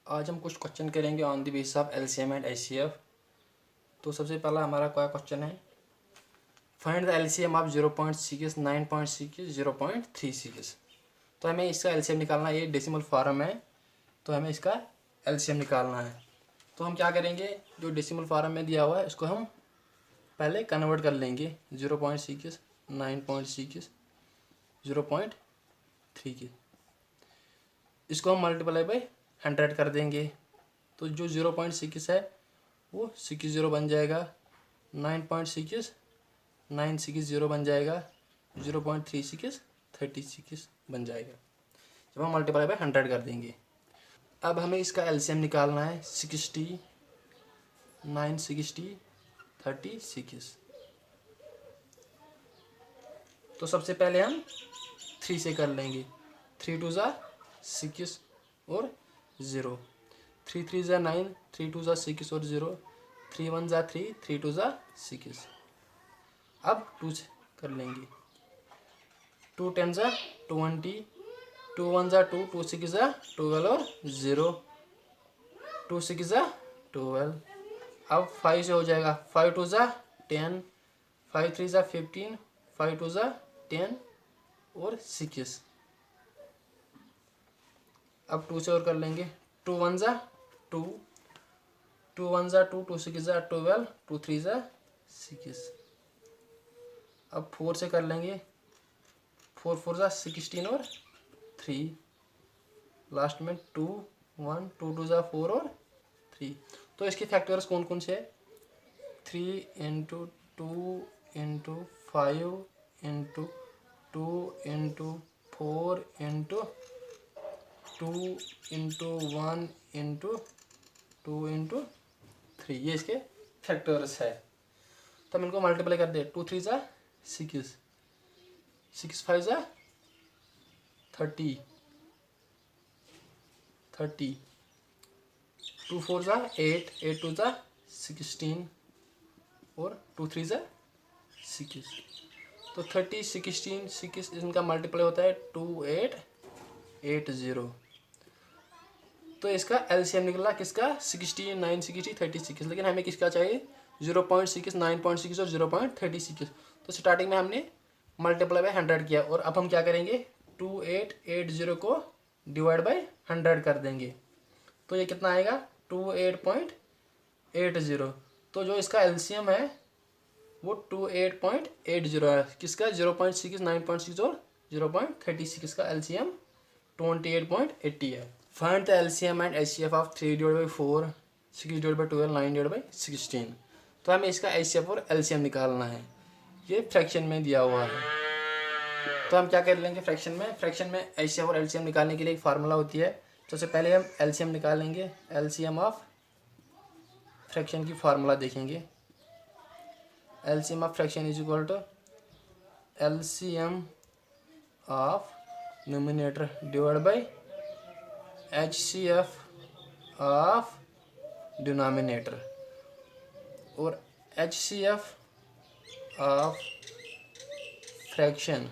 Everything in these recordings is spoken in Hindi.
आज हम कुछ क्वेश्चन करेंगे on the basis of LCM and HCF. तो सबसे पहला हमारा क्या क्वेश्चन है, फाइंड द एलसीएम ऑफ 0.6, 9.6, 0.36। तो हमें इसका एलसीएम निकालना है। ये डेसिमल फॉर्म है तो हमें इसका एलसीएम निकालना है। तो हम क्या करेंगे, जो डेसिमल फॉर्म में दिया हुआ है उसको हम पहले कन्वर्ट कर लेंगे। 0.6, 9.6, 0.3 इसको हम मल्टीप्लाई बाई 100 कर देंगे। तो जो 0.6 है वो 60 बन जाएगा, 9.6 960 बन जाएगा, 0.36 36 बन जाएगा जब हम मल्टीप्लाई बाई 100 कर देंगे। अब हमें इसका एलसीएम निकालना है। 60, 960, 36। तो सबसे पहले हम 3 से कर लेंगे। 3 2 ज़ा 6 और 0, 3 3 ज़ा 9, 3 2 ज़ा 6 और 0, 3 1 ज़ा 3, 3 2 ज़ा 6। अब 2 से कर लेंगे। 2 10 ज़ा 20, 2 1 ज़ा 2, 2 6 ज़ा 12 और 0, 2 6 ज़ा 12। अब 5 से हो जाएगा। 5 2 ज़ा 10, 5 3 ज़ा 15, 5 2 ज़ा 10 और 6। अब 2 से और कर लेंगे। 2 1 ज़ा 2, 2 1 ज़ा 2, 2 6 ज़ा 12, 2 3 ज़ा 6। अब 4 से कर लेंगे। 4 4 ज़ा 16 और 3। लास्ट में 2 1, 2 2 ज़ा 4 और 3। तो इसके फैक्टर्स कौन कौन से है? 3 into 2 into 5 into 2 into 4 into 2 into 1 into 2 into 3। ये इसके फैक्टर्स है। तो हम इनको मल्टीप्लाई कर दे। 2 3 ज़ा 6, 6 5 ज़ा 30, 2 4 ज़ा 8, 8 2 ज़ा 16 और 2 3 ज़ा 6। तो 30 16 6 इनका मल्टीप्लाई होता है 2880। तो इसका एलसीएम निकला किसका? 16 960 36। लेकिन हमें किसका चाहिए? 0.6, 9.6 और 0.36। तो स्टार्टिंग में हमने मल्टीप्लाई बाय 100 किया और अब हम क्या करेंगे? 2880 को डिवाइड बाय 100 कर देंगे। तो ये कितना आएगा? 28.80। तो जो इसका एलसीएम है वो 28.80 है। किसका? 0.6, 9.6 और 0.36 का एलसीएम 28.80 है। Find the LCM and HCF of 3/4, 6/12, 9/16। तो हमें इसका एचसीएफ और एलसीएम निकालना है। ये फ्रैक्शन में दिया हुआ है। तो हम क्या कर लेंगे फ्रैक्शन में एचसीएफ और एलसीएम निकालने के लिए एक फार्मूला होती है। तो सबसे पहले हम एलसीएम निकालेंगे। एलसीएम ऑफ फ्रैक्शन की फार्मूला देखेंगे। LCM of fraction is equal to LCM of numerator divide by HCF of denominator. और HCF ऑफ फ्रैक्शन,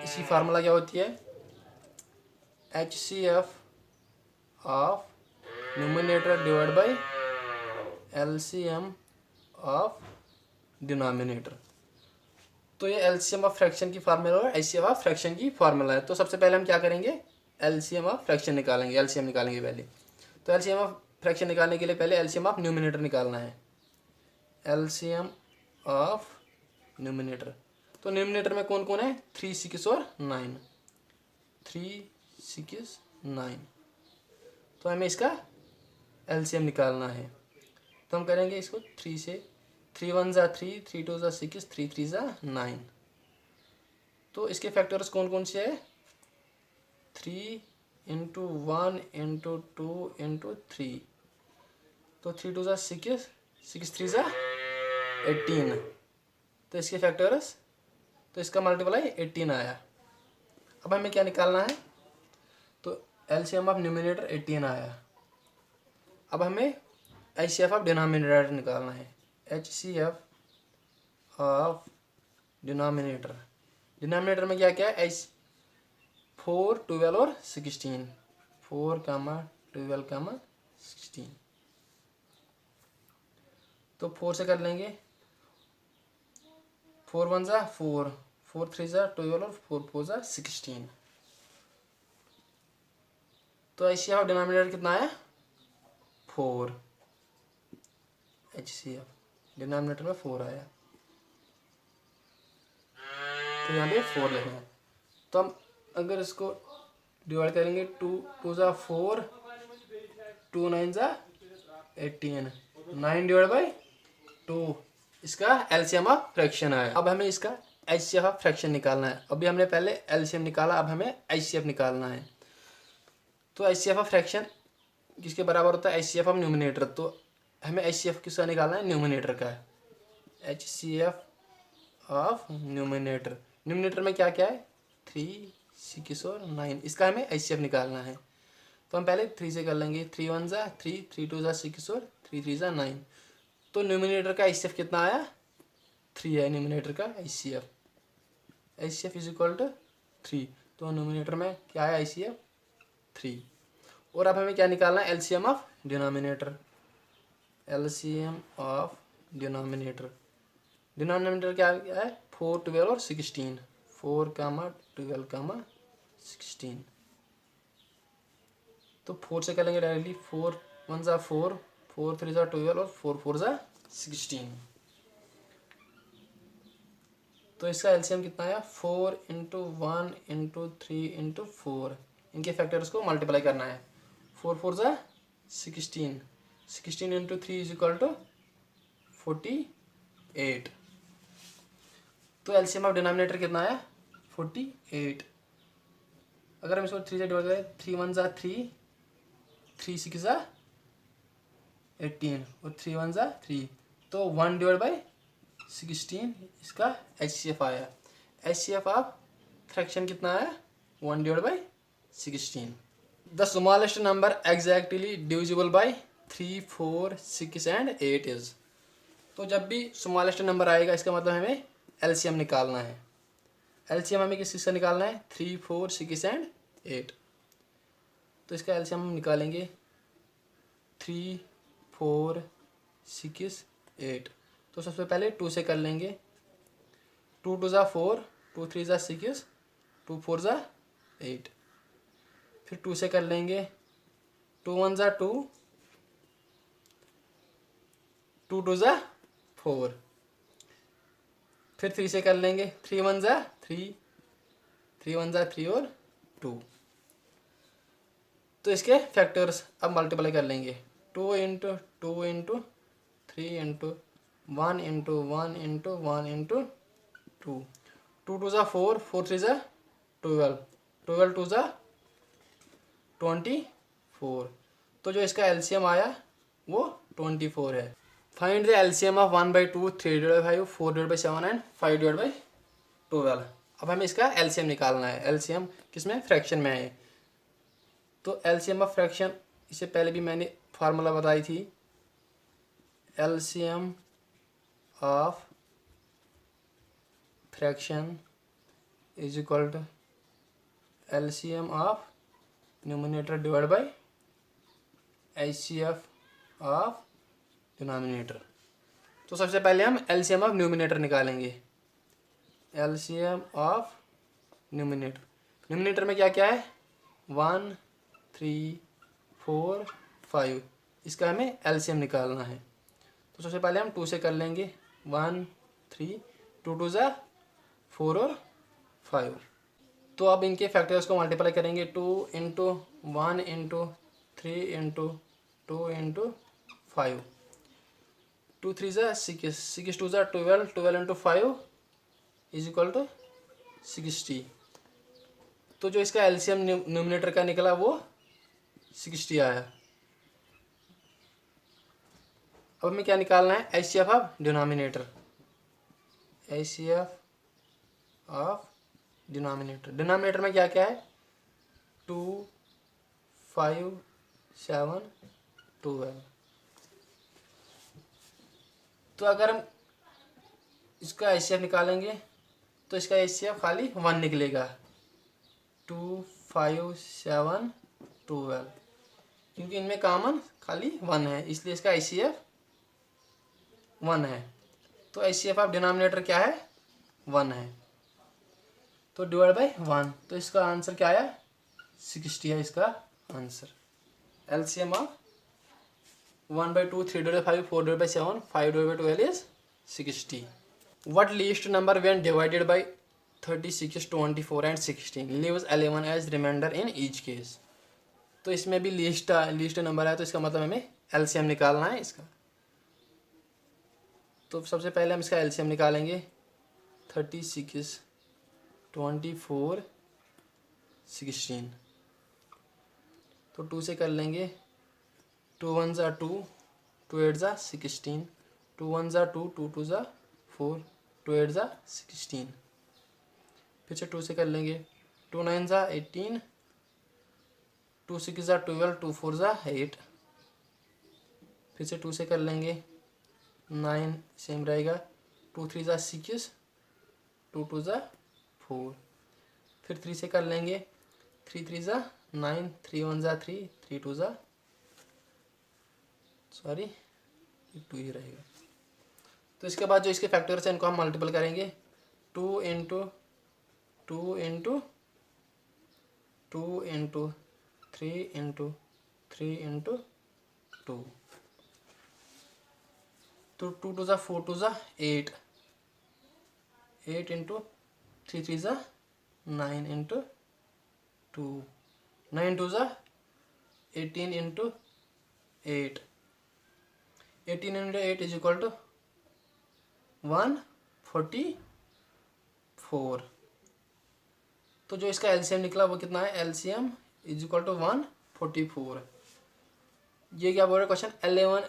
इसकी फार्मूला क्या होती है? HCF of numerator divide by LCM of denominator. तो ये एलसीएम ऑफ फ्रैक्शन की फार्मूला और एचसीएफ ऑफ फ्रैक्शन की फार्मूला है। तो सबसे पहले हम क्या करेंगे? एलसीएम ऑफ फ्रैक्शन निकालेंगे। एलसीएम निकालेंगे पहले। तो एलसीएम ऑफ फ्रैक्शन निकालने के लिए पहले एलसीएम ऑफ न्यूमरेटर निकालना है। LCM of numerator. तो न्यूमरेटर में कौन कौन है? 3 6 और 9, 3 6 9। तो हमें इसका एलसीएम निकालना है। तो हम करेंगे इसको 3 से। 3 1 ज़ा 3, 3 2 ज़ा 6, 3 3 ज़ा 9। तो इसके फैक्टर्स कौन कौन से है? 3 इंटू 1 इंटू 2 इंटू 3। तो 3 2 ज़ा 6, 6 3 ज़ा 18। तो इसके फैक्टर्स, तो इसका मल्टीप्लाई 18 आया। अब हमें क्या निकालना है? तो एलसीएम ऑफ न्यूमरेटर 18 आया। अब हमें एचसीएफ ऑफ डिनोमिनेटर निकालना है। HCF of denominator. डिनोमिनेटर में क्या क्या है? 4 12 और 16, 4, 12 कामा 16। तो 4 से कर लेंगे, 4 1 ज़ा 4, 4 3 ज़ा 12 और 4 4 ज़ा 16। तो HCF डिनोमिनेटर कितना आया 4, HCF डिनोमिनेटर में 4 आया, तो यहाँ पे 4 लिखना है। तो हम अगर इसको डिवाइड करेंगे, 2 2 ज़ा 4, 2 9 ज़ा 18, 9 डिवाइड बाई 2, इसका एलसीएम ऑफ फ्रैक्शन आया। अब हमें इसका एचसीएफ ऑफ फ्रैक्शन निकालना है। अभी हमने पहले एलसीएम निकाला, अब हमें एचसीएफ निकालना है। तो एचसीएफ ऑफ फ्रैक्शन किसके बराबर होता है, एचसीएफ ऑफ न्यूमिनेटर। तो हमें एचसीएफ किसका निकालना है, न्यूमिनेटर का। एचसीएफ ऑफ न्यूमिनेटर, न्यूमिनेटर में क्या क्या है 3 6 और 9, इसका हमें एचसीएफ निकालना है। तो हम पहले 3 से कर लेंगे, 3 1 ज़ा 3, 3 2 ज़ा 6 और 3 3 ज़ा 9। तो न्यूमिनेटर का एचसीएफ कितना आया 3 है न्यूमिनेटर का HCF, HCF is equal to 3। तो न्यूमिनेटर में क्या आया एचसीएफ 3। और अब हमें क्या निकालना है, LCM of denominator, LCM of denominator. Denominator क्या है 4 12 और 16, 4 कामा 12 कामा 16। तो 4 से करेंगे डायरेक्टली, 4 1 ज़ा 4, 4 3 ज़ा 12 और 4 4 ज़ा 16। तो इसका एलसीएम कितना आया 4 इंटू 1 इंटू 3 इंटू 4, इनके फैक्टर्स को मल्टीप्लाई करना है। 4 4 ज़ा 16, 16 इंटू 3 इज इक्वल टू 48। तो एलसीएम ऑफ डिनोमिनेटर कितना आया 48। अगर हम इसको 3 से डिवाइड करें, 3 1 ज़ा 3, 3 6 ज़ा 18 और 3 1 ज़ा 3, तो 1 डिवाइड बाई 16 इसका एचसीएफ आया। एचसीएफ ऑफ फ्रैक्शन कितना आया 1 divide by 16। The smallest number exactly divisible by 3 4 6 and 8 is. तो जब भी स्मॉलेस्ट नंबर आएगा इसका मतलब हमें एलसीएम निकालना है। एलसीएम हमें किस से निकालना है 3 4 6 एंड 8। तो इसका एलसीएम हम निकालेंगे 3 4 6 8। तो सबसे पहले 2 से कर लेंगे, 2 2 ज़ा 4, 2 3 ज़ा 6, 2 4 ज़ा 8। फिर 2 से कर लेंगे, 2 1 ज़ा 2, 2 2 ज़ा 4। फिर 3 से कर लेंगे, 3 1 ज़ा 3, 3 1 ज़ा 3 और 2। तो इसके फैक्टर्स अब मल्टीप्लाई कर लेंगे, 2 into 2 into 3 into 1 into 1 into 1 into 2, 2 2 ज़ा 4, 4 3 ज़ा 12, 12 2 ज़ा 24। तो जो इसका एलसीएम आया वो 24 है। Find the LCM of 1/2, 3 divide by 5, 4 divide by 7 and 5 divide by 12। अब हमें इसका एलसीएम निकालना है। एलसीएम किसमें फ्रैक्शन में है। तो एलसीएम ऑफ फ्रैक्शन, इससे पहले भी मैंने फार्मूला बताई थी, LCM of fraction is equal to LCM of numerator divide by HCF of denominator. तो सबसे पहले हम एलसीएम ऑफ न्यूमिनेटर निकालेंगे। एलसीएम ऑफ न्यूमिनेटर, न्यूमिनेटर में क्या क्या है 1 3 4 5, इसका हमें एलसीएम निकालना है। तो सबसे पहले हम 2 से कर लेंगे, 1 3, 2 2 ज़ा 4 और 5। तो अब इनके फैक्टर्स को मल्टीप्लाई करेंगे, 2 इंटू 1 इंटू 3 इंटू 2 इंटू 5, 2 3 ज़ा 6, 6 2 ज़ा 12, 12 इंटू 5 इज इक्वल टू 60। तो जो इसका एलसीएम न्यूमिनेटर का निकला वो 60 आया। अब हमें क्या निकालना है HCF of denominator, HCF of denominator. Denominator में क्या क्या है 2 5 7 12। तो अगर हम इसका एचसीएफ निकालेंगे तो इसका एचसीएफ खाली 1 निकलेगा, 2 5 7 12। क्योंकि इनमें कॉमन खाली 1 है, इसलिए इसका ICF 1 है। तो ICF ऑफ डिनोमिनेटर क्या है, 1 है, तो डिवाइड बाई 1, तो इसका आंसर क्या आया, 60 है इसका answer. LCM of 1/2, 3/5, 4/7, 5/12 is 60. What least number when divided by 36, 24 and 16 leaves 11 as remainder in each case? तो इसमें भी लीस्ट नंबर है, तो इसका मतलब हमें LCM निकालना है इसका। तो सबसे पहले हम इसका LCM निकालेंगे। 36, 24, 16, तो 2 से कर लेंगे। 2 1 ज़ा 2, 2 8 ज़ा 16, 2 1 ज़ा 2, 2 2 ज़ा 4, 2 8 ज़ा 16, फिर से 2 से कर लेंगे। 2 9 ज़ा 18, 2 6 ज़ा 12, 2 4 ज़ा 8, फिर से 2 से कर लेंगे। 9 सेम रहेगा। 2 3 ज़ा 6, 2 2 ज़ा 4, फिर 3 से कर लेंगे। 3 3 ज़ा 9, 3 1 ज़ा 3, 3 2 ज़ा 2 ही रहेगा। तो इसके बाद जो इसके फैक्टर्स हैं इनको हम मल्टीपल करेंगे। 2 into 2 into 2 into 3 into 3 into 2, तो 2 2 ज़ा 4, 2 ज़ा 8, 8 इंटू 3 3 ज़ा 9 इंटू 2, 9 2 ज़ा 18 into 8, 18 into 8 is equal to 144। तो जो इसका LCM निकला वो कितना है, LCM इज इक्वल टू 144। ये क्या बोल रहा है क्वेश्चन, 11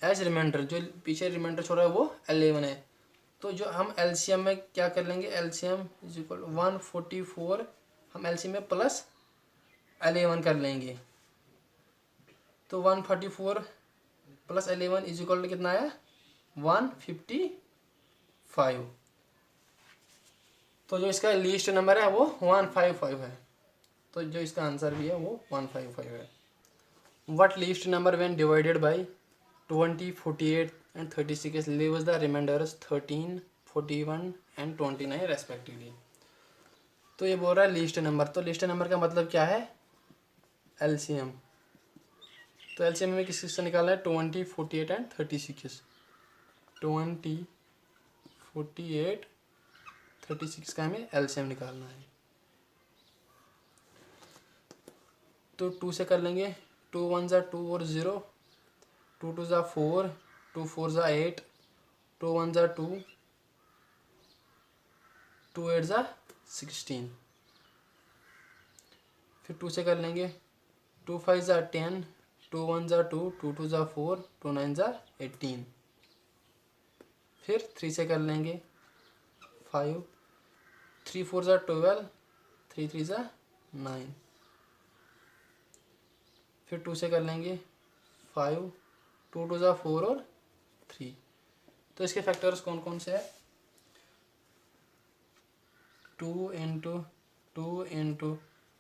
एज रिमाइंडर, जो पीछे रिमाइंडर छोड़ा है वो 11 है। तो जो हम LCM में क्या कर लेंगे, LCM इज इक्वल 144, हम LCM में प्लस 11 कर लेंगे। तो 144 प्लस 11 इज इक्वल टू कितना आया, 155। तो जो इसका लीस्ट नंबर है वो 155 है, तो जो इसका आंसर भी है वो 155 है। What least number when divided bye 20, 48 and 36 leaves the remainders 13, 41 and 29 respectively. तो ये बोल रहा है लीस्ट नंबर, तो लीस्ट नंबर का मतलब क्या है, LCM। तो LCM में किस से निकालना है, 20, 48 एंड 36। 20, 48, 36 का हमें LCM निकालना है। तो 2 से कर लेंगे। 2 1 ज़ा 2 और 0, 2 2 ज़ा 4, 2 4 ज़ा 8, 2 1 ज़ा 2, 2 8 ज़ा 16, फिर 2 से कर लेंगे। 2 5 ज़ा 10, 2 1 ज़ा 2, 2 2 ज़ा 4, 2 9 ज़ा 18, फिर 3 से कर लेंगे। 5, 3 4 ज़ा 12, 3 3 ज़ा 9, फिर 2 से कर लेंगे। 5, 2 2 ज़ा 4 और 3। तो इसके फैक्टर्स कौन कौन से है, 2 into 2 into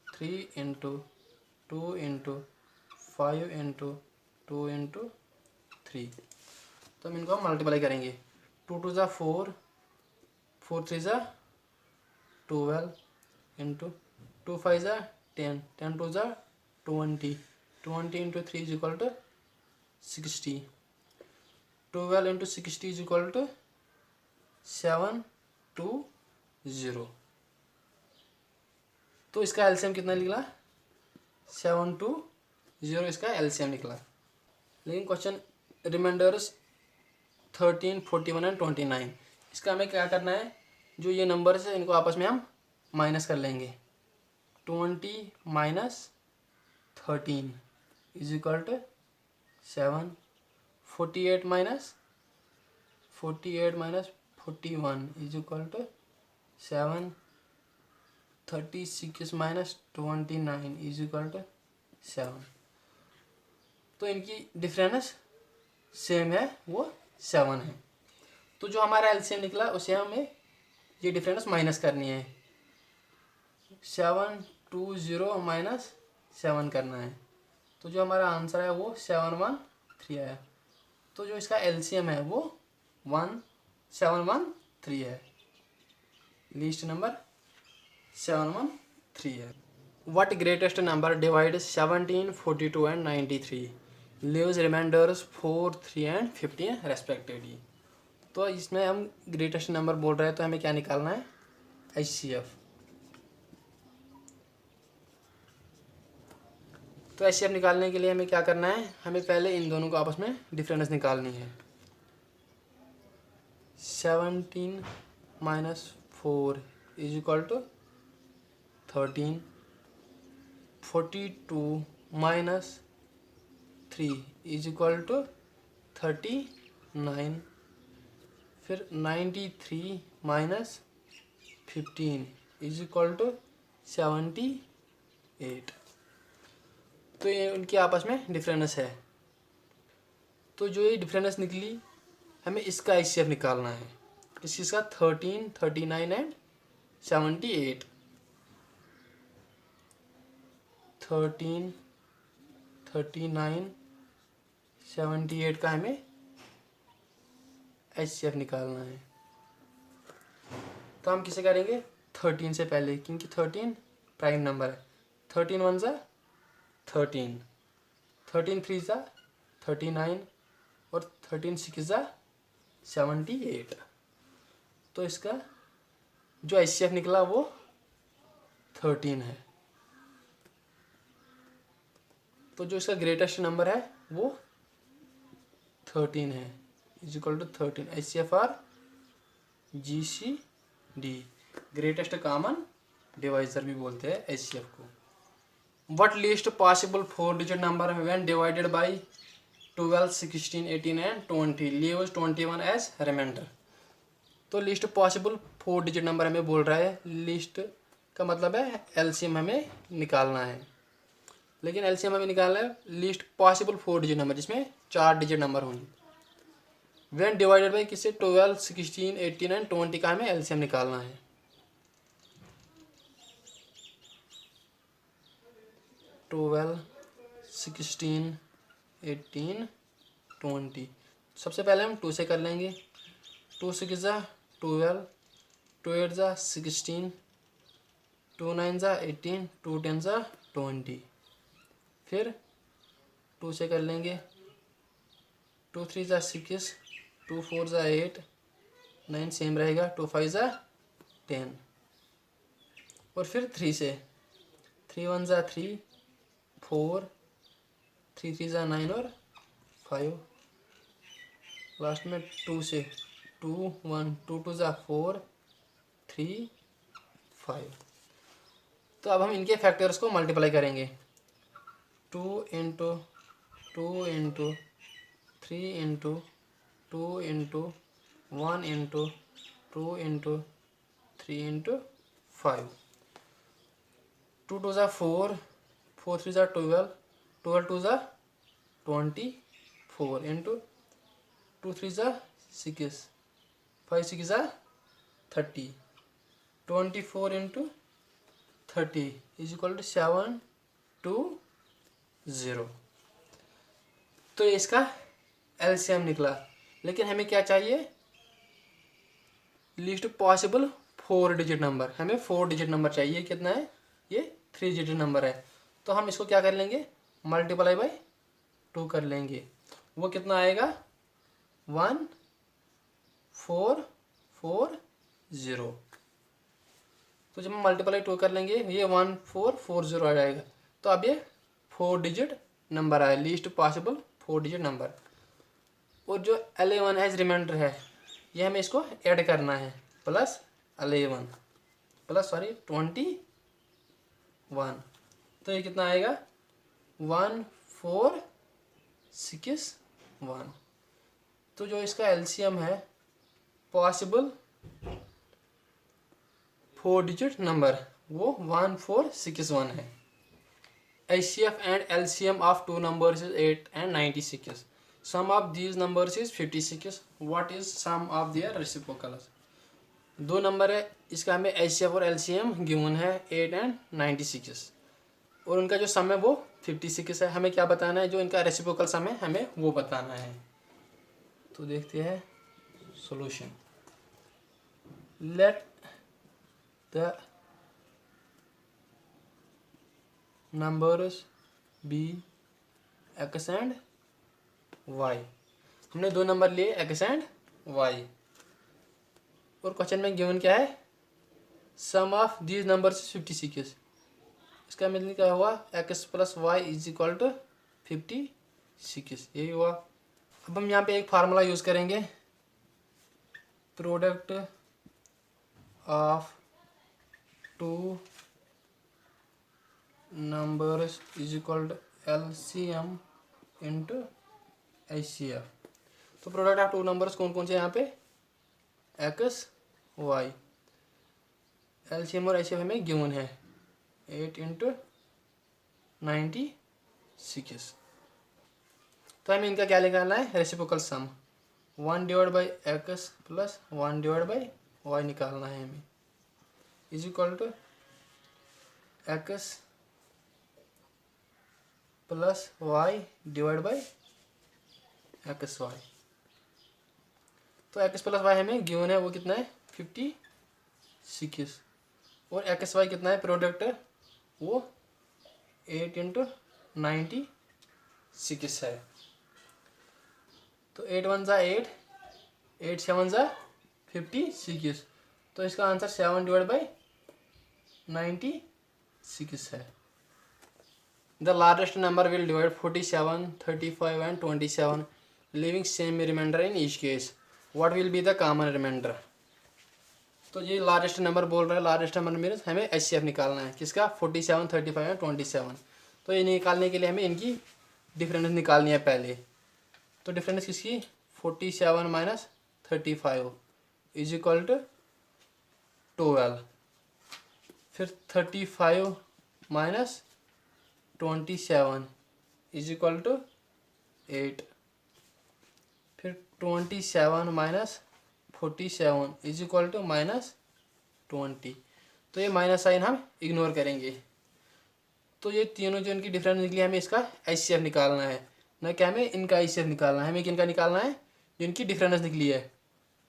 3 into 2 into 5 into 2 into 3। तो हम इनको मल्टीप्लाई करेंगे। 2 2 ज़ा 4, 4 3 ज़ा 12 इंटू 2 5 ज़ा 10, 10 2 ज़ा 20, 20 into 3 is equal to 60, 12 into 60 is equal to 720। तो इसका LCM कितना निकला, 720 इसका LCM निकला। लेकिन क्वेश्चन रिमाइंडर्स 13, 41 एंड 29, इसका हमें क्या करना है, जो ये नंबर्स है इनको आपस में हम माइनस कर लेंगे। 20 minus 13 is equal to 7, 48 minus 41 is equal to 7, 36 minus 29 is equal to 7। तो इनकी डिफरेंस सेम है, वो 7 है। तो जो हमारा LCM निकला उसे हमें ये डिफरेंस माइनस करनी है। 720 माइनस 7 करना है, तो जो हमारा आंसर है वो 713 आया। तो जो इसका एलसीएम है वो 1713 है, लिस्ट नंबर 713 है। What greatest number divides 17, 42 and 93? Leaves remainders 4, 3 and 15 respectively. तो इसमें हम ग्रेटेस्ट नंबर बोल रहे हैं तो हमें क्या निकालना है, HCF। तो HCF निकालने के लिए हमें क्या करना है, हमें पहले इन दोनों को आपस में डिफरेंस निकालनी है। 17 minus 4 is equal to 13, 42 minus 3 is equal to 39, फिर 93 माइनस 15 इज इक्वल टू 78। तो ये उनकी आपस में डिफरेंस है। तो जो ये डिफरेंस निकली, हमें इसका HCF निकालना है। किस चीज़ का, 13, 39 एंड 78। 13, 39, 78 का हमें HCF निकालना है। तो हम किसे करेंगे, 13 से पहले, क्योंकि 13 प्राइम नंबर है। 13 1 ज़ा 13, 13 3 ज़ा 39 और 13 6 ज़ा 78। तो इसका जो HCF निकला वो 13 है। तो जो इसका ग्रेटेस्ट नंबर है वो 13 है, is equal to 13। HCF or GCD, greatest common divisor भी बोलते हैं HCF को। What least possible 4-digit number when divided by 12, 16, 18 and 20 leaves 21 as remainder? तो लिस्ट पॉसिबल 4 डिजिट नंबर हमें बोल रहा है। लिस्ट का मतलब है LCM हमें निकालना है, लेकिन LCM हमें निकालना है लिस्ट पॉसिबल 4 डिजिट नंबर जिसमें 4 डिजिट नंबर होंगे। व्हेन डिवाइडेड बाई किससे, 12, 16, 18 एंड 20 का हमें LCM निकालना है। ट्वेल्व, 16, 18, 20। सबसे पहले हम 2 से कर लेंगे। 2 6 ज़ा 12, 2 8 ज़ा 16, 2 9 ज़ा 18, 2 10 ज़ा 20। फिर 2 से कर लेंगे। 2 3 ज़ा 6, 2 4 ज़ा 8, 9 सेम रहेगा, 2 5 ज़ा 10। और फिर 3 से, 3 1 ज़ा 3, 4, 3 3 ज़ा 9 और 5। लास्ट में 2 से, 2 1, 2 2 ज़ा 4, 3 5। तो अब हम इनके फैक्टर्स को मल्टीप्लाई करेंगे। 2 into 2 into 3 into 2 into 1 into 2 into 3 into 5। 2 2 ज़ा 4, 4 3 ज़ा 12, 12 2 ज़ा 24 इंटू 2 3 ज़ा 6, 5 6 ज़ा 30, 24 इंटू 30 इज इक्वल टू 720। तो इसका LCM निकला। लेकिन हमें क्या चाहिए, लिस्ट पॉसिबल 4 डिजिट नंबर। हमें 4 डिजिट नंबर चाहिए। कितना है ये, 3 डिजिट नंबर है। तो हम इसको क्या कर लेंगे, मल्टीप्लाई बाई 2 कर लेंगे। वो कितना आएगा, 1440। तो जब हम मल्टीप्लाई 2 कर लेंगे ये 1440 आ जाएगा। तो अब ये 4 डिजिट नंबर आया, लीस्ट पॉसिबल 4 डिजिट नंबर। और जो 11 एज रिमाइंडर है, ये हमें इसको ऐड करना है, प्लस 11 प्लस 21। तो ये कितना आएगा, 1461। तो जो इसका LCM है पॉसिबल 4 डिजिट नंबर, वो 1461 है। HCF and LCM of 2 numbers is 8 and 96. Sum of these numbers is 56. What is sum of their reciprocals? 2 number है, इसका हमें HCF और LCM गिवन है 8 and 96। और उनका जो सम है वो 56 है। हमें क्या बताना है, जो इनका रेसिप्रोकल सम है हमें वो बताना है। तो देखते हैं solution. Let the numbers be X and Y. हमने दो नंबर लिए एक्स एंड वाई, और क्वेश्चन में गिवन क्या है, सम ऑफ दीज नंबर्स 56। इसका मतलब क्या हुआ, X plus Y is equal to 56, यही हुआ। अब हम यहाँ पे एक फार्मूला यूज़ करेंगे, product of two numbers is equal to LCM into HCF। तो प्रोडक्ट ऑफ टू नंबर्स कौन कौन से यहाँ पे, एक्स वाई, LCM और HCF हमें गिवन है 8 इंटू 96। तो हमें इनका क्या निकालना है, reciprocal sum 1 divide by X plus 1 divide by Y निकालना है हमें, is equal to X plus Y divide by X Y. तो एक्स प्लस वाई हमें गिवन है वो कितना है 56, और एक्स वाई कितना है प्रोडक्ट है वो 8 इंटू 96 है। तो 8 1 ज़ा 8, 8 7 ज़ा 56, तो इसका आंसर 7 डिवाइड बाई 96 है। The largest number will divide 47, 35 and 27, leaving same remainder in each case, what will be the common remainder. तो ये लार्जेस्ट नंबर बोल रहा है, लार्जेस्ट नंबर मीन्स हमें HCF निकालना है किसका, 47, 35 एंड 27। तो ये निकालने के लिए हमें इनकी डिफरेंस निकालनी है पहले। तो डिफरेंस किसकी, 47 माइनस 35 इज इक्वल टू 12, फिर 35 माइनस 27 इज इक्वल टू 8, फिर 27 minus 47 is equal to minus 20। तो ये माइनस साइन हम इग्नोर करेंगे। तो ये तीनों जो इनकी डिफरेंस निकली, हमें इसका HCF निकालना है, न कि हमें इनका HCF निकालना है। हमें किनका निकालना है, जो इनकी डिफरेंस निकली है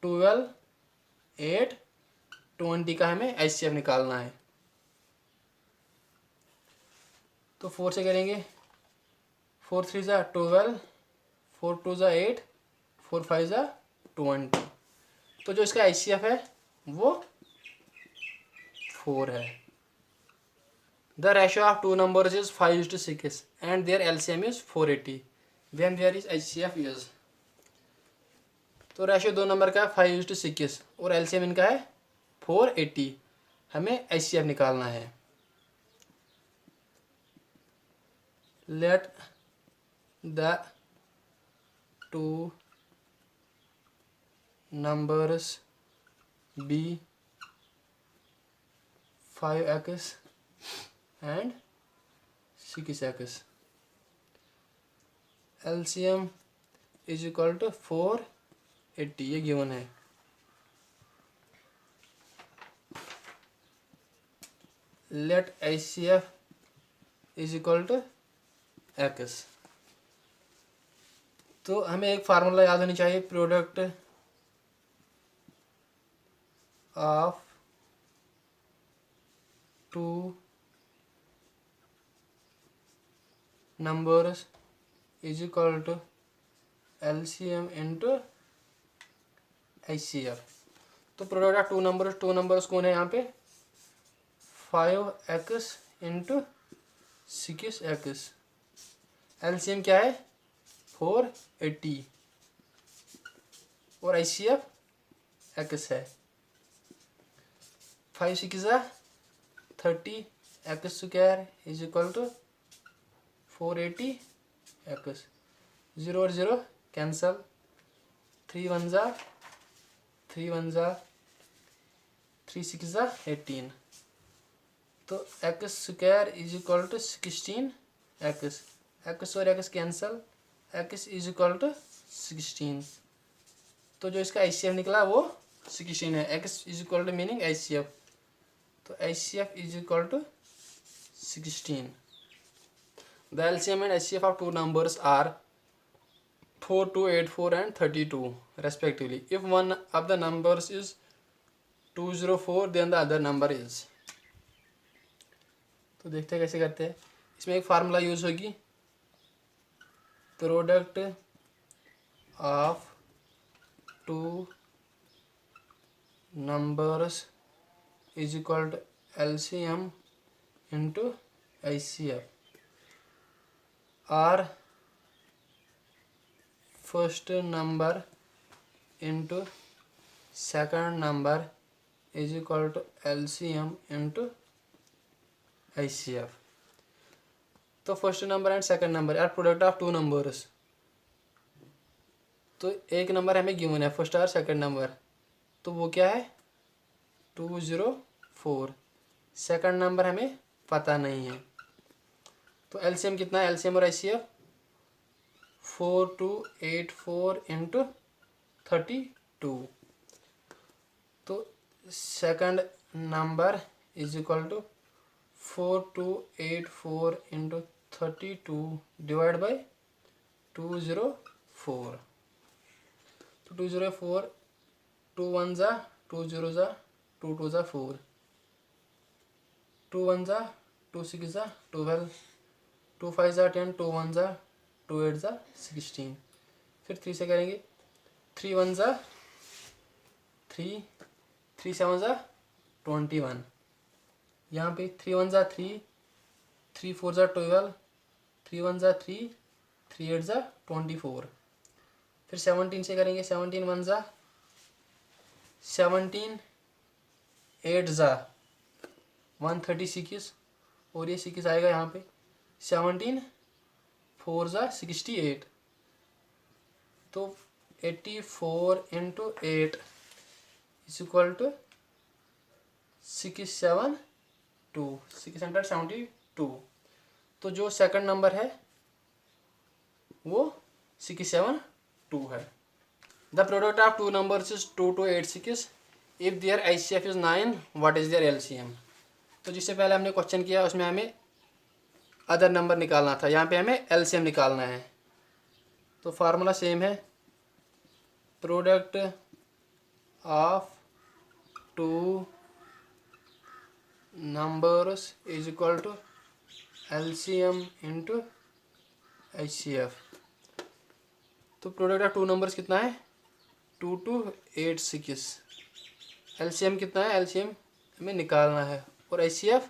12, 8, 20 का हमें HCF निकालना है। तो 4 से करेंगे, 4 3 ज़ा 12, 4 2 ज़ा 8, 4 5 ज़ा 20। तो जो इसका HCF है वो 4 है। The ratio of two numbers is 5:6 and their LCM is 480 when their is HCF is. तो रेशियो दो नंबर का है 5:6 और LCM इनका है 480, हमें HCF निकालना है। Let the two numbers be 5x and 6x, LCM is equal to 480, ये गिवन है। Let HCF is equal to x। तो हमें एक फार्मूला याद होनी चाहिए, product of two numbers is equal to LCM into HCF। तो प्रोडक्ट ऑफ टू नंबर्स कौन है यहाँ पे, 5x इंटू 6x, LCM क्या है 480 और HCF x है। 5 6 30, x square is equal to 480 x, 0 और 0 कैंसल, 3 1 ज़ा 3 1 ज़ा 3 6 ज़ा 18। तो x square is equal to 16x, x और x cancel, x is equal to 16। तो जो इसका HCF निकला वो 16 है, x is equal to meaning HCF। तो HCF is equal to 16। The LCM and HCF of two numbers are 4284 and 32 respectively. If one of the numbers is 204 then the other number is. तो देखते हैं कैसे करते हैं. इसमें एक फार्मूला यूज होगी, product of two numbers is equal to LCM into HCF. और first number into second number is equal to LCM into HCF. तो first number and second number are product of two numbers. तो एक नंबर हमें गिवन है फर्स्ट और सेकंड नंबर, तो वो क्या है 204. सेकंड नंबर हमें पता नहीं है. तो LCM कितना है, LCM और HCF 4284 इंटू 32. तो second number is equal to 4284 into 32 divide by 204. तो 204 2 1 जा 2 0 जा 2 2 जा 4, 2 1 जा 2 6 जा 12, 2 5 जा 10, 2 1 जा 2 8 जा 16. फिर 3 से करेंगे, 3 1 जा 3, 3 7 जा 21. यहाँ पे 3 1 जा 3, 3 4 जा 12, 3 1 जा 3, 3 8 जा 24. फिर 17 से करेंगे, 17 1 जा 17, 8 जा 136 और ये 6 आएगा यहाँ पे. 17 4 जा 68. तो 84 इंटू 8 इज इक्वल टू 672. तो जो सेकंड नंबर है वो 672 है. The product of two numbers is 2286. If their HCF is 9 what is their LCM. तो जिससे पहले हमने क्वेश्चन किया उसमें हमें अदर नंबर निकालना था, यहाँ पे हमें LCM निकालना है. तो फार्मूला सेम है, product of two numbers is equal to LCM into HCF. तो प्रोडक्ट ऑफ टू नंबर्स कितना है 2286. LCM कितना है, LCM हमें निकालना है और HCF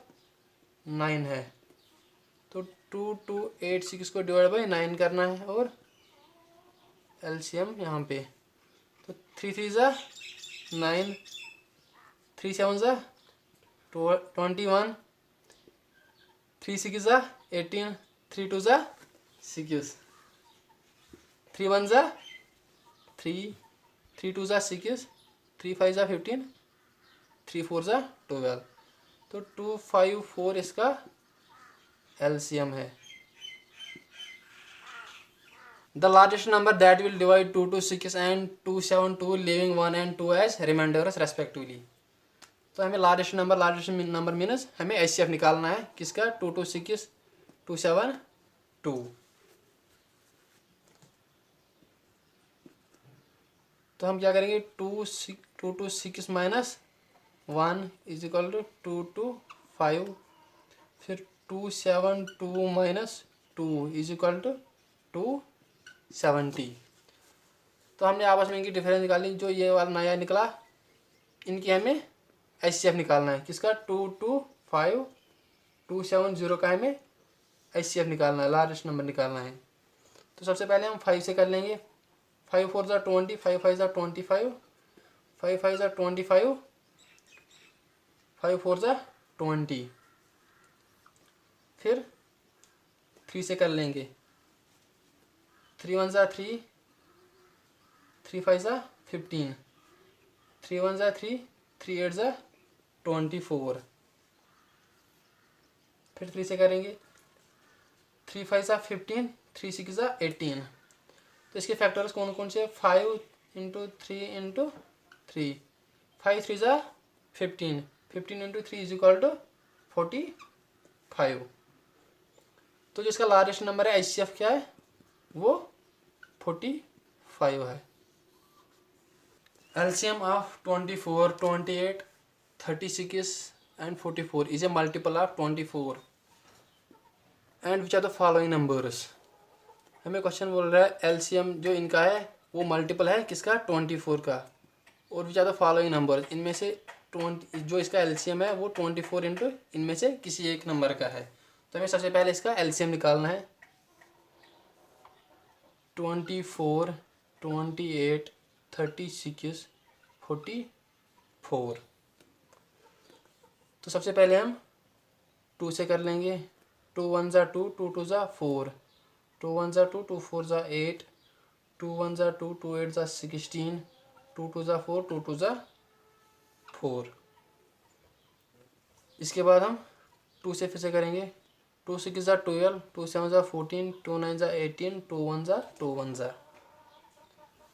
9 है. तो 2286 को डिवाइड बाई 9 करना है और LCM यहाँ पे. तो 3 3 जा 9, 3 7 जा 21, 3 6 जा 18, 3 2 जा 6, 3 1 जा 3, 3 2 जा 6, 3 5 जा 15, 3 4 जा 12. तो 254 इसका LCM है. The largest number that will divide 226 and 272 leaving 1 and 2 as remainders respectively. तो हमें लार्जेस्ट नंबर मीनस हमें HCF निकालना है किसका 226 272. तो हम क्या करेंगे 226 माइनस 1 इज इक्वल टू 225. फिर 272 माइनस 2 इज इक्वल टू 270. तो हमने आपस में इनकी डिफरेंस निकाली. जो ये वाला नया निकला इनकी हमें HCF निकालना है किसका 225 270 का हमें HCF निकालना है, लार्जेस्ट नंबर निकालना है. तो सबसे पहले हम 5 से कर लेंगे. 5 4 जा 20, 5 5 जा 25, 5 5 जा 25, 5 4 जा 20. फिर 3 से कर लेंगे. 3 1 जा 3, 3 5 जा 15, 3 1 जा 3, 3 8 जा 24. फिर 3 से करेंगे. 3 5 जा 15, 3 6 जा 18. तो इसके फैक्टर्स कौन कौन से 5 इंटू 3 इंटू 3, 5 3 जा 15, 15 इंटू 3 इज इक्वल टू 45. तो तो जो इसका लार्जेस्ट नंबर है HCF क्या है, वो 45 है। LCM of 24, 28, 36 and 44 is a multiple of 24 and which are the following numbers। हमें क्वेश्चन बोल रहा है LCM जो इनका है वो मल्टीपल है किसका, 24 का, और which are the following number, इनमें से 20 जो इसका LCM है वो 24 इंटू इनमें से किसी एक नंबर का है। तो हमें सबसे पहले इसका LCM निकालना है। 24, 28, 36, 44। तो सबसे पहले हम 2 से कर लेंगे। 2 1 ज़ा 2, 2 2 ज़ा 4, 2 1 ज़ा 2, 2 4 ज़ा 8, 2 1 ज़ा 2, 2 8 ज़ा 16, 2 2 ज़ा 4, 2 2 ज़ा 4। इसके बाद हम 2 से फिर से करेंगे। 2 6 ज़ा 12, 2 7 ज़ा 14, 2 9 ज़ा 18, 2 1 ज़ा 2 1 ज़ा।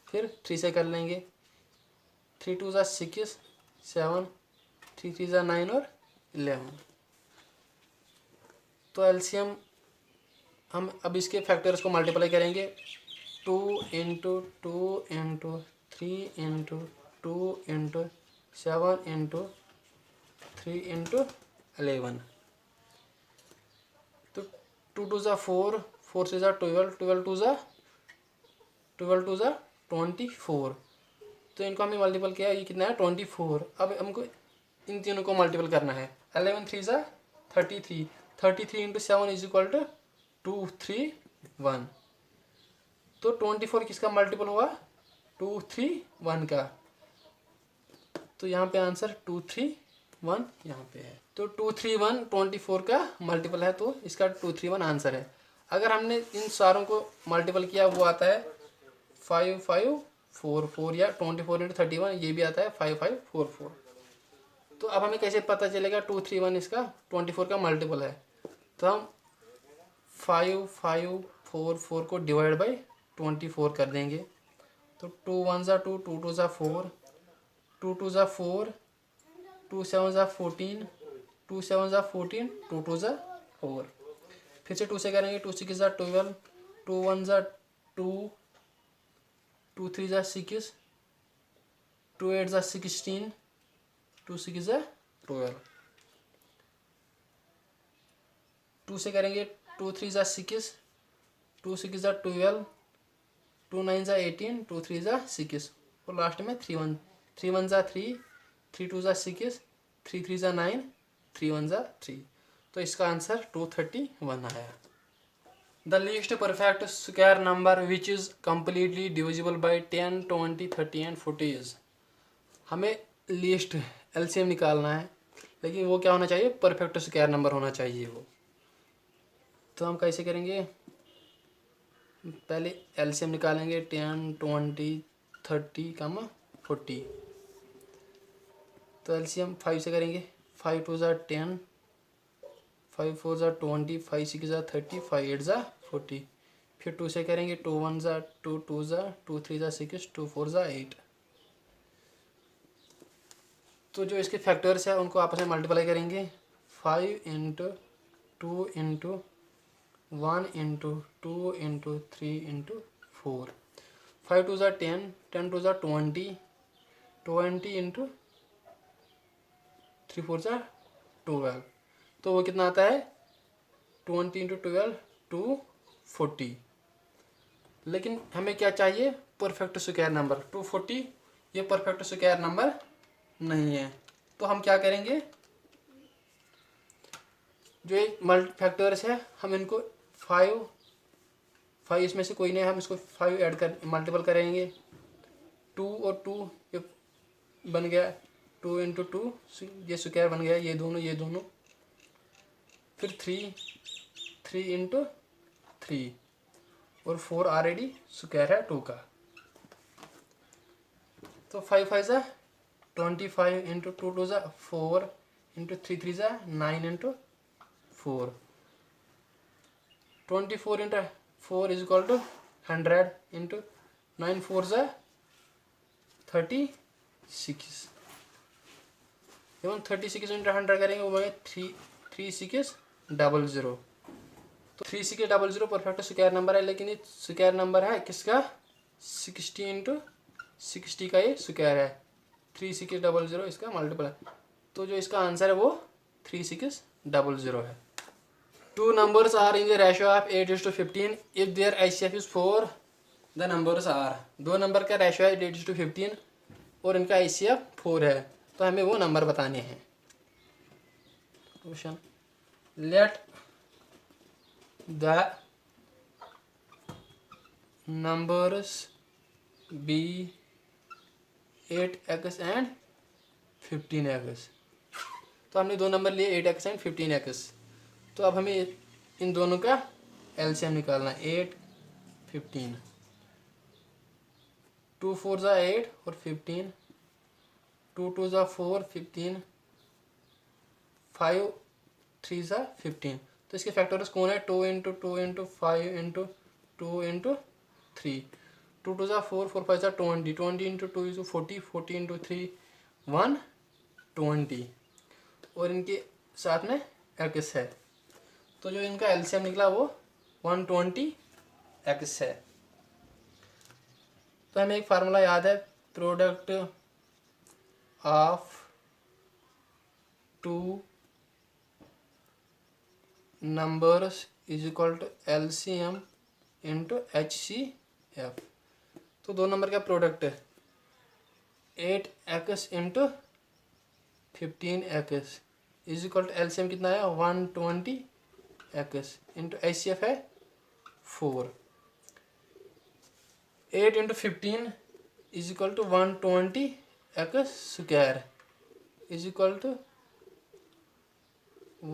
फिर 3 से कर लेंगे। 3 2 ज़ा 6, 7, 3 3 ज़ा 9 और 11। तो LCM हम अब इसके फैक्टर्स को मल्टीप्लाई करेंगे। 2 into 2 into 3 into 2 into 7 into 3 into 11। तो 2 2 ज़ा 4, 4 से ज़ा 12, 12 2 ज़ा 24। तो इनको हमने मल्टीपल किया, ये कितना है 24। अब हमको इन तीनों को मल्टीपल करना है। 11 3 ज़ा 33, 33 इंटू 7 इज इक्वल टू 231। तो 24 किसका मल्टीपल हुआ, 231 का। तो यहाँ पे आंसर 231 यहाँ पे है। तो 231 24 का मल्टीपल है, तो इसका 231 आंसर है। अगर हमने इन सारों को मल्टीपल किया वो आता है 5544, या 24 इंटू 31 ये भी आता है 5544। तो अब हमें कैसे पता चलेगा 231 इसका 24 का मल्टीपल है। तो हम 5544 को डिवाइड बाई 24 कर देंगे। तो 2 1 ज़ा 2, 2 2 ज़ा 4, 2 2 ज़ा 4, 2 7 ज़ा 14, 2 7 ज़ा 14, 2 2 ज़ा 4। फिर से 2 से करेंगे। 2 6 ज़ा 12, 2 1 ज़ा 2, 2 3 ज़ा 6, 2 8 ज़ा 16, 2 6 ज़ा 12। 2 से करेंगे। 2 3 ज़ा 6, 2 6 ज़ा 12, 2 9 ज़ा 18, 2 3 ज़ा 6, और लास्ट में 3 1, 3 1 ज़ा 3, 3 2 ज़ा 6, 3 3 ज़ा 9, 3 1 ज़ा 3। तो इसका आंसर 231 आया। The least perfect square number which is completely divisible by 10, 20, 30 and 40 is. हमें लीस्ट LCM निकालना है, लेकिन वो क्या होना चाहिए, परफेक्ट स्क्वायर नंबर होना चाहिए वो। तो हम कैसे करेंगे, पहले LCM निकालेंगे। 10, 20, 30, 40। तो LCM 5 से करेंगे। 5 2 ज़ा 10, 5 4 ज़ा 20, 5 6 ज़ा 30, 5 8 ज़ा 40। फिर 2 से करेंगे। 2 1 ज़ा 2, 2 ज़ा 2, 3 ज़ा 6, 2 4 ज़ा 8। तो जो इसके फैक्टर्स है उनको आपस में मल्टीप्लाई करेंगे। 5 into 2 into 1 into 2 into 3 into 4। 5 2 ज़ा 10, 10 2 ज़ा 20, 20 इंटू 3 4 ज़ा 12। तो वो कितना आता है, 20 इंटू 12 240। लेकिन हमें क्या चाहिए, परफेक्ट स्क्वायर नंबर। 240 ये परफेक्ट स्क्वायर नंबर नहीं है। तो हम क्या करेंगे, जो एक मल्टी फैक्टर्स है हम इनको 5 इसमें से कोई नहीं, हम इसको 5 ऐड कर मल्टीपल करेंगे। 2 और 2 ये बन गया 2 इंटू 2, ये स्क्वायर बन गया, ये दोनों। फिर 3 इंटू 3, और 4 ऑलरेडी स्क्वायर है 2 का। तो 5 5 ज़ा 25 इंटू 2 2 ज़ा 4 इंटू 3 3 ज़ा 9 into 4। 24 into 4 is equal to 100 into 9 4 ज़ा 36। जब हम 36 इंटू 100 करेंगे वो बने 3 6 00। तो 3600 परफेक्ट स्क्वायर नंबर है, लेकिन ये स्क्वायर नंबर है किसका, 60 इंटू 60 का ये स्क्वायर है, 3600 इसका मल्टीपल है। तो जो इसका आंसर है वो 3600 है। Two numbers are in the ratio of 8:15 if their ICF is 4, the numbers are, दो नंबर का रेशियो है 8:15 और इनका ICF 4 है, तो हमें वो नंबर बताने हैं। Question, let the numbers be 8x and 15x। तो हमने दो नंबर लिए 8x एंड 15x। तो अब हमें इन दोनों का LCM निकालना है। 8 15, 2 4 ज़ा 8 और 15, 2 2 ज़ा 4 15, 5 3 ज़ा 15। तो इसके फैक्टर्स कौन है, 2 इंटू 2 इंटू 5 इंटू 2 इंटू 3, 2 2 ज़ा 4, 4 5 ज़ा 20, 20 इंटू 2 इज़ 40, 40 इंटू 3 120 और इनके साथ में x है। तो जो इनका LCM निकला वो 120x है। तो हमें एक फार्मूला याद है, product of two numbers is equal to LCM into HCF। तो दो नंबर का प्रोडक्ट है 8x into 15x is equal to LCM कितना है 120x इंटू HCF है 4। 8 into 15 is equal to 120x square is equal to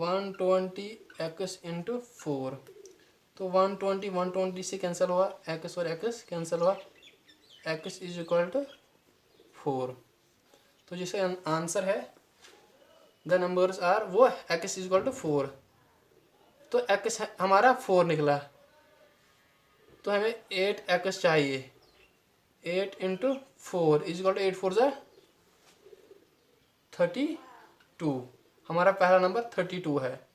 120x into 4। तो 120 से कैंसिल हुआ, x और x कैंसिल हुआ, x इज इक्वल टू 4। तो जिसका आंसर है द नंबर्स आर वो x इज इक्वल टू 4। तो x हमारा 4 निकला, तो हमें 8x चाहिए। 8 इंटू 4 इज इक्वल टू 8 4 ज़ा 32, हमारा पहला नंबर 32 है।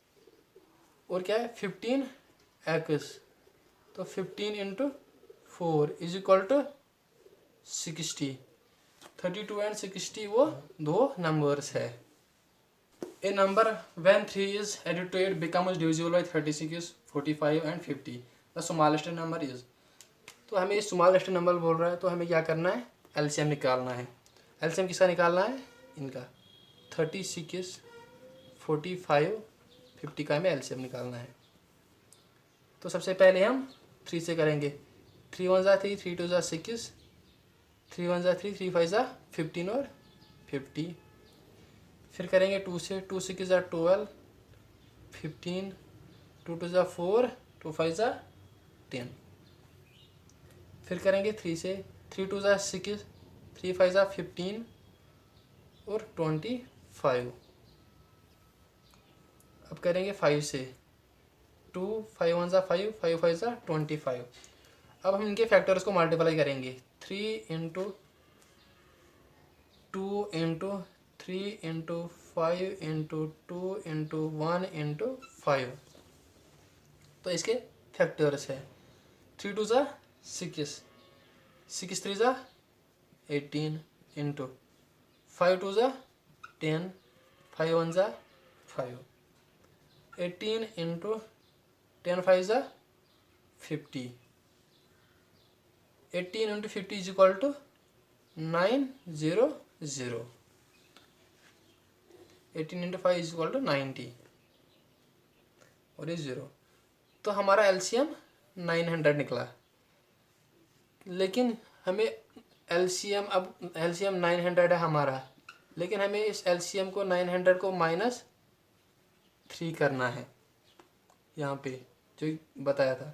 और क्या है 15x, तो 15 into 4 is equal to 60। 32 and 60 वो दो नंबर्स है। A number when 3 is added to it becomes divisible by 36, 45 and 50. The smallest number is. तो हमें स्मॉलेस्ट नंबर बोल रहा है, तो हमें क्या करना है, LCM निकालना है। LCM किसका निकालना है, इनका 36, 45, 50 का हमें LCM निकालना है। तो सबसे पहले हम 3 से करेंगे। 3 1 ज़ा 3, 3 2 ज़ा 6, 3 1 ज़ा 3, 3 5 ज़ा 15 और 50। फिर करेंगे 2 से, 2 6 ज़ा 12, 15, 2 2 ज़ा 4, 2 5 ज़ा 10। फिर करेंगे 3 से, 3 2 ज़ा 6, 3 5 ज़ा 15 और 25। अब करेंगे 5 से, 2 5 1 ज़ा 5, 5 5 ज़ा 25। अब हम इनके फैक्टर्स को मल्टीप्लाई करेंगे। 3 into 2 into 3 into 5 into 2 into 1 into 5। तो इसके फैक्टर्स है 3 2 ज़ा 6, 6 3 ज़ा 18 इंटू 5 2 ज़ा 10, 5 1 ज़ा 5, 18 इंटू 10 5 ज़ा 50। 18 into 50 is equal to 900। 18 into 5 is equal to 90 और ये 0। तो हमारा LCM 900 निकला। लेकिन हमें LCM, अब LCM 900 है हमारा, लेकिन हमें इस LCM को 900 को -3 करना है, यहाँ पे जो बताया था।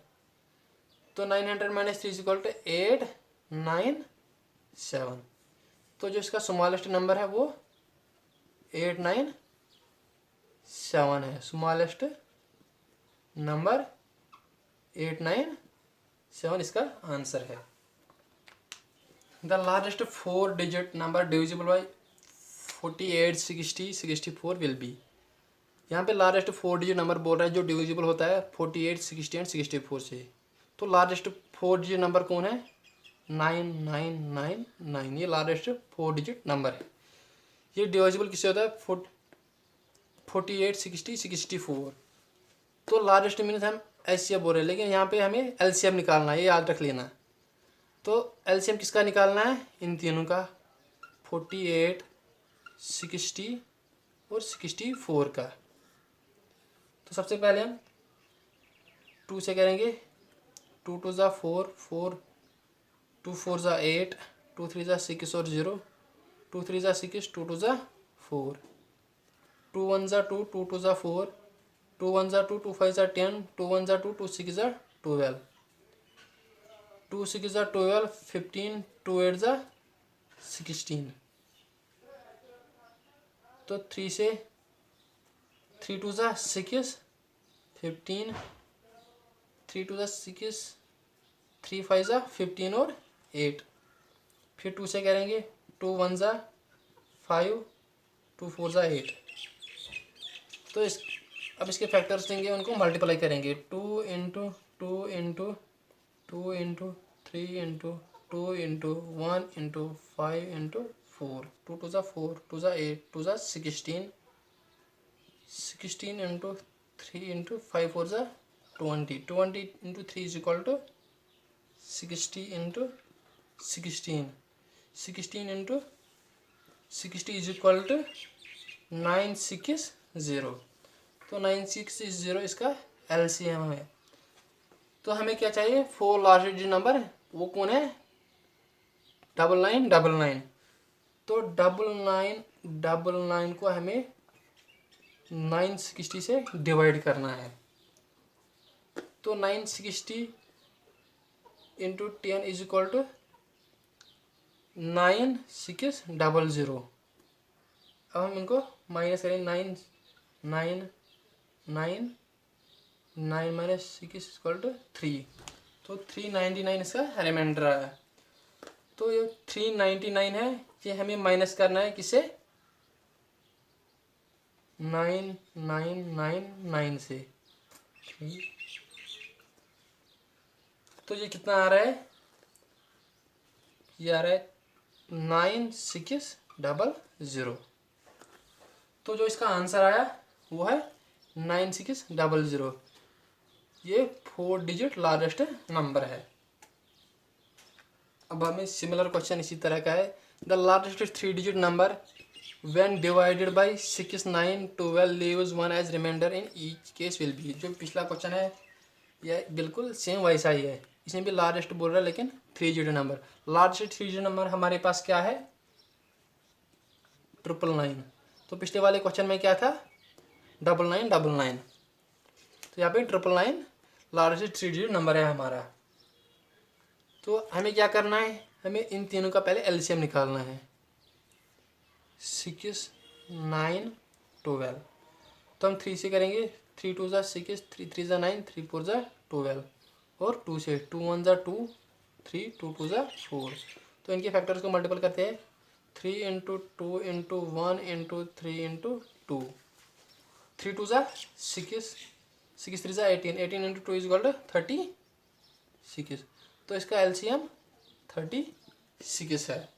तो 900 - 3 इज इक्वल टू 897। तो जो इसका स्मॉलेस्ट नंबर है वो 897 है। स्मॉलेस्ट नंबर 897 इसका आंसर है। The largest 4 digit number divisible by 48, 60, 64 will be. यहाँ पे लार्जेस्ट 4 डिजिट नंबर बोल रहा है जो डिविजिबल होता है 48, 60 एंड 64 से। तो लार्जेस्ट 4 डिजिट नंबर कौन है? 9999, ये लार्जेस्ट 4 डिजिट नंबर है। ये डिविजिबल किससे होता है? 48, 60, 64। तो लार्जेस्ट मीन्स हम एचसीएफ बोल रहे हैं, लेकिन यहाँ पे हमें एलसीएम निकालना है, ये याद रख लेना। तो एलसीएम किसका निकालना है? इन तीनों का, 48, 60 और 64 का। तो सबसे पहले हम 2 से करेंगे। 2 2 ज़ा 4, 4 2 4 ज़ा 8, 2 3 ज़ा 6 और 0, 2 3 ज़ा 6, 2 2 ज़ा 4, 2 1 ज़ा 2, 2 2 ज़ा 4, 2 1 ज़ा 2, 2 5 ज़ा 10, 2 1 ज़ा 2, 2 6 ज़ा 12, 2 6 ज़ा 12, 15, 2 8 ज़ा 16। तो 3 से 3 2 ज़ा 6, 15, 3 2 ज़ा 6, 3 5 ज़ा 15 और 8। फिर 2 से करेंगे। 2 1 ज़ा 5, 2 4 ज़ा 8। तो अब इसके फैक्टर्स देंगे, उनको मल्टीप्लाई करेंगे। 2 into 2 into 2 into 3 into 2 into 1 into 5 into 4, 2 2 ज़ा 4, 2 ज़ा 8, 2 ज़ा 16, 16 इंटू 3 इंटू 5 4 ज़ा 20, 20 into 3 is equal to 60 into 16, 16 into 60 is equal to 960। तो 960 इसका एलसीएम है। तो हमें क्या चाहिए? 4 लार्जेस्ट डिजिट नंबर, वो कौन है? 9999। तो 9999 को हमें 960 से डिवाइड करना है। तो 960 इंटू 10 इज इक्वल टू 9600। अब हम इनको माइनस करेंगे। 9 माइनस 6 इक्वल टू 3। तो 399 इसका रिमाइंडर आया। तो ये 399 है, ये हमें माइनस करना है किसे? 9999 से। तो ये कितना आ रहा है? ये आ रहा है 9600। तो जो इसका आंसर आया वो है 9600। ये 4 डिजिट लार्जेस्ट नंबर है। अब हमें सिमिलर क्वेश्चन इसी तरह का है। The largest 3 digit number when divided by 6 9 12 leaves 1 as remainder in each case will be. जो पिछला क्वेश्चन है यह बिल्कुल सेम वैसा ही है। इसमें भी लार्जेस्ट बोल रहा है, लेकिन 3 digit number. Largest 3 digit number हमारे पास क्या है? 999। तो पिछले वाले क्वेश्चन में क्या था? 9999। तो यहाँ पे 999 लार्जेस्ट 3 डिजिट नंबर है हमारा। तो हमें क्या करना है? हमें इन तीनों का पहले एलसीएम निकालना है। 6 9 12। तो हम 3 से करेंगे। 3 2 ज़ा 6, 3 3 ज़ा 9, 3 4 ज़ा 12 और 2 से 2 1 ज़ा 2, 3 2 2 ज़ा 4। तो इनके फैक्टर्स को मल्टीपल करते हैं। 3 इंटू 2 इंटू 1 इंटू 3 इंटू 2, 3 2 ज़ा 6, 6 3 ज़ा 18, 18 इंटू 2 इज इक्वल टू 36। तो इसका एलसीएम 36 है।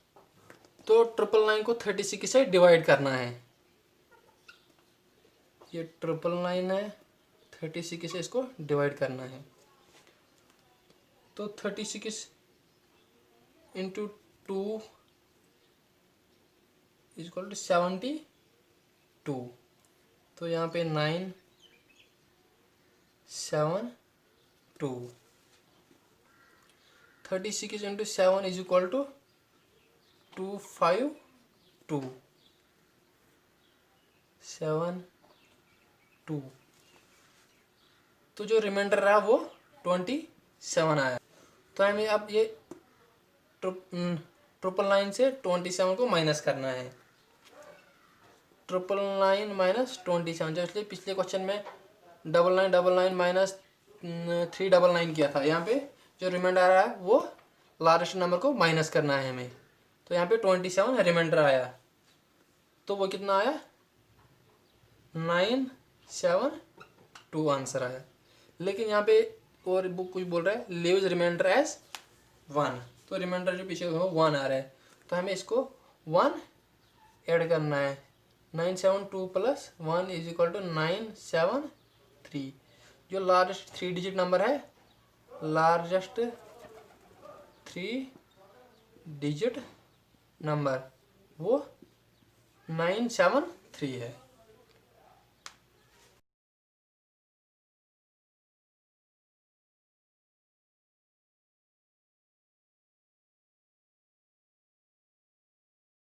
तो 999 को 36 से डिवाइड करना है। ये 999 है, 36 से इसको डिवाइड करना है। तो 36 इंटू 2 इज इक्वल टू 72। तो यहाँ पे 9 7 2। 36 इंटू 7 इज इक्वल टू 252 7 2। तो जो रिमाइंडर रहा वो 27 आया। तो हमें अब ये 999 से 27 को माइनस करना है। 999 माइनस 27, जो इसलिए पिछले क्वेश्चन में 9999 माइनस 399 किया था। यहाँ पे जो रिमाइंडर आ रहा है वो लार्जेस्ट नंबर को माइनस करना है हमें। तो यहाँ पे 27 रिमाइंडर आया। तो वो कितना आया? 9 972 आंसर आया। लेकिन यहाँ पे और बुक कुछ बोल रहा है लीव्स रिमाइंडर एज 1, तो रिमाइंडर जो पीछे 1 आ रहा है, तो हमें इसको 1 ऐड करना है। 972 प्लस 1 इज इक्वल टू 973। जो लार्जेस्ट 3 डिजिट नंबर है, लार्जेस्ट 3 डिजिट नंबर वो 973 है।